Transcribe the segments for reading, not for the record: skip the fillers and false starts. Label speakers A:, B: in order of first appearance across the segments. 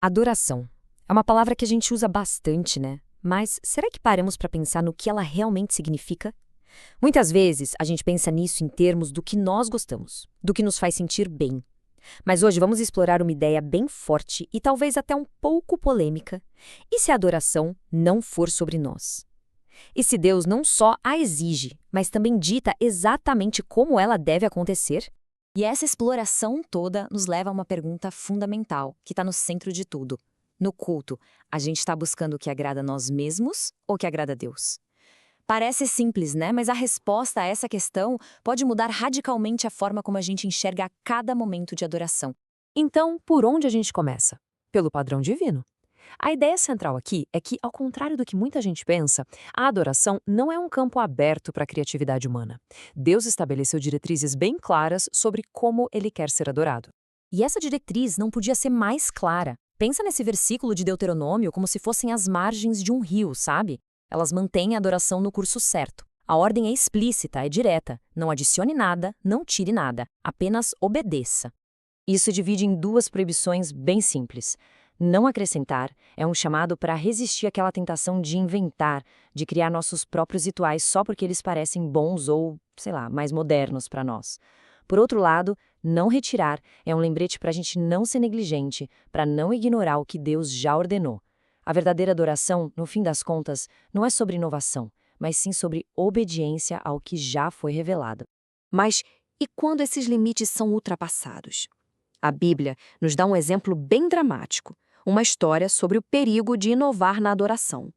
A: Adoração. É uma palavra que a gente usa bastante, né? Mas será que paramos para pensar no que ela realmente significa? Muitas vezes a gente pensa nisso em termos do que nós gostamos, do que nos faz sentir bem. Mas hoje vamos explorar uma ideia bem forte e talvez até um pouco polêmica. E se a adoração não for sobre nós? E se Deus não só a exige, mas também dita exatamente como ela deve acontecer? E essa exploração toda nos leva a uma pergunta fundamental, que está no centro de tudo. No culto, a gente está buscando o que agrada a nós mesmos ou o que agrada a Deus? Parece simples, né? Mas a resposta a essa questão pode mudar radicalmente a forma como a gente enxerga a cada momento de adoração.
B: Então, por onde a gente começa? Pelo padrão divino. A ideia central aqui é que, ao contrário do que muita gente pensa, a adoração não é um campo aberto para a criatividade humana. Deus estabeleceu diretrizes bem claras sobre como ele quer ser adorado.
A: E essa diretriz não podia ser mais clara. Pensa nesse versículo de Deuteronômio como se fossem as margens de um rio, sabe? Elas mantêm a adoração no curso certo. A ordem é explícita, é direta. Não adicione nada, não tire nada. Apenas obedeça. Isso se divide em duas proibições bem simples. Não acrescentar é um chamado para resistir àquela tentação de inventar, de criar nossos próprios rituais só porque eles parecem bons ou, sei lá, mais modernos para nós. Por outro lado, não retirar é um lembrete para a gente não ser negligente, para não ignorar o que Deus já ordenou. A verdadeira adoração, no fim das contas, não é sobre inovação, mas sim sobre obediência ao que já foi revelado.
C: Mas e quando esses limites são ultrapassados? A Bíblia nos dá um exemplo bem dramático, uma história sobre o perigo de inovar na adoração.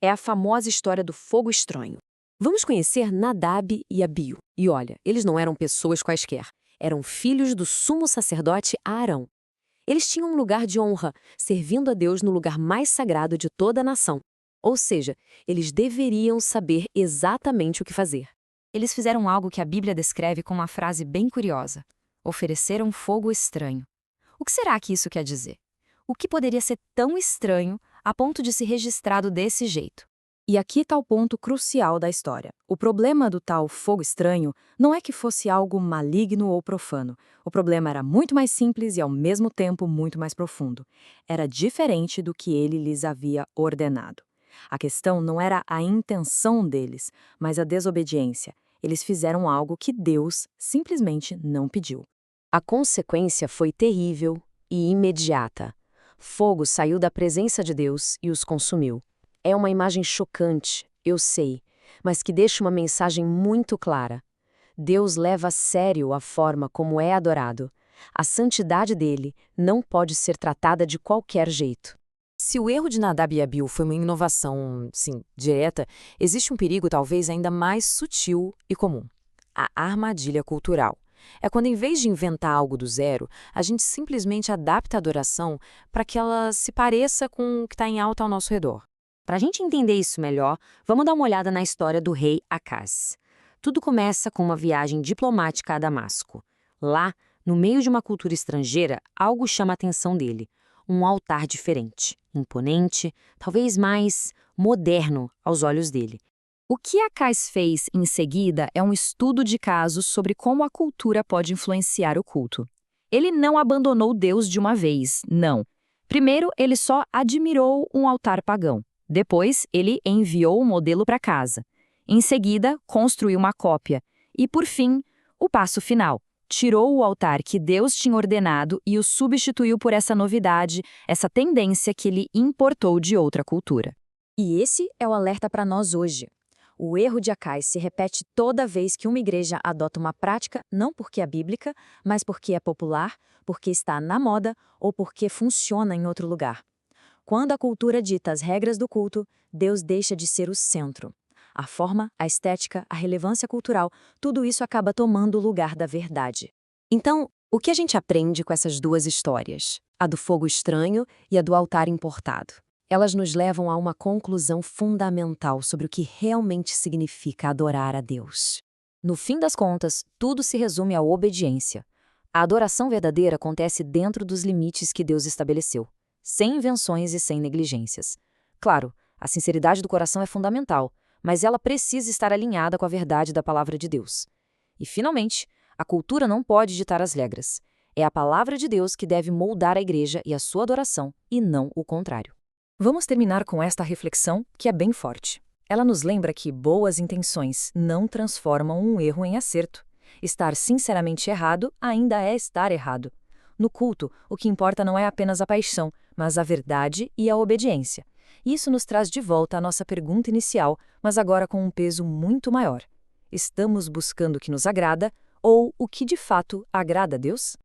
C: É a famosa história do fogo estranho.
B: Vamos conhecer Nadab e Abiú. E olha, eles não eram pessoas quaisquer. Eram filhos do sumo sacerdote Arão. Eles tinham um lugar de honra, servindo a Deus no lugar mais sagrado de toda a nação. Ou seja, eles deveriam saber exatamente o que fazer.
A: Eles fizeram algo que a Bíblia descreve com uma frase bem curiosa. Ofereceram fogo estranho. O que será que isso quer dizer? O que poderia ser tão estranho a ponto de ser registrado desse jeito?
D: E aqui está o ponto crucial da história. O problema do tal fogo estranho não é que fosse algo maligno ou profano. O problema era muito mais simples e, ao mesmo tempo, muito mais profundo. Era diferente do que ele lhes havia ordenado. A questão não era a intenção deles, mas a desobediência. Eles fizeram algo que Deus simplesmente não pediu.
B: A consequência foi terrível e imediata. Fogo saiu da presença de Deus e os consumiu. É uma imagem chocante, eu sei, mas que deixa uma mensagem muito clara. Deus leva a sério a forma como é adorado. A santidade dele não pode ser tratada de qualquer jeito.
E: Se o erro de Nadab e Abiú foi uma inovação, sim, direta, existe um perigo talvez ainda mais sutil e comum: a armadilha cultural. É quando, em vez de inventar algo do zero, a gente simplesmente adapta a adoração para que ela se pareça com o que está em alta ao nosso redor.
A: Para a gente entender isso melhor, vamos dar uma olhada na história do rei Acaz. Tudo começa com uma viagem diplomática a Damasco. Lá, no meio de uma cultura estrangeira, algo chama a atenção dele. Um altar diferente, imponente, talvez mais moderno aos olhos dele. O que Acaz fez em seguida é um estudo de casos sobre como a cultura pode influenciar o culto. Ele não abandonou Deus de uma vez, não. Primeiro, ele só admirou um altar pagão. Depois, ele enviou o modelo para casa. Em seguida, construiu uma cópia. E, por fim, o passo final. Tirou o altar que Deus tinha ordenado e o substituiu por essa novidade, essa tendência que ele importou de outra cultura.
D: E esse é o alerta para nós hoje. O erro de Acaz se repete toda vez que uma igreja adota uma prática, não porque é bíblica, mas porque é popular, porque está na moda ou porque funciona em outro lugar. Quando a cultura dita as regras do culto, Deus deixa de ser o centro. A forma, a estética, a relevância cultural, tudo isso acaba tomando o lugar da verdade.
B: Então, o que a gente aprende com essas duas histórias? A do fogo estranho e a do altar importado. Elas nos levam a uma conclusão fundamental sobre o que realmente significa adorar a Deus.
A: No fim das contas, tudo se resume à obediência. A adoração verdadeira acontece dentro dos limites que Deus estabeleceu, sem invenções e sem negligências. Claro, a sinceridade do coração é fundamental, mas ela precisa estar alinhada com a verdade da palavra de Deus. E, finalmente, a cultura não pode ditar as regras.
B: É a palavra de Deus que deve moldar a igreja e a sua adoração, e não o contrário.
D: Vamos terminar com esta reflexão, que é bem forte. Ela nos lembra que boas intenções não transformam um erro em acerto. Estar sinceramente errado ainda é estar errado. No culto, o que importa não é apenas a paixão, mas a verdade e a obediência. Isso nos traz de volta à nossa pergunta inicial, mas agora com um peso muito maior. Estamos buscando o que nos agrada ou o que de fato agrada a Deus?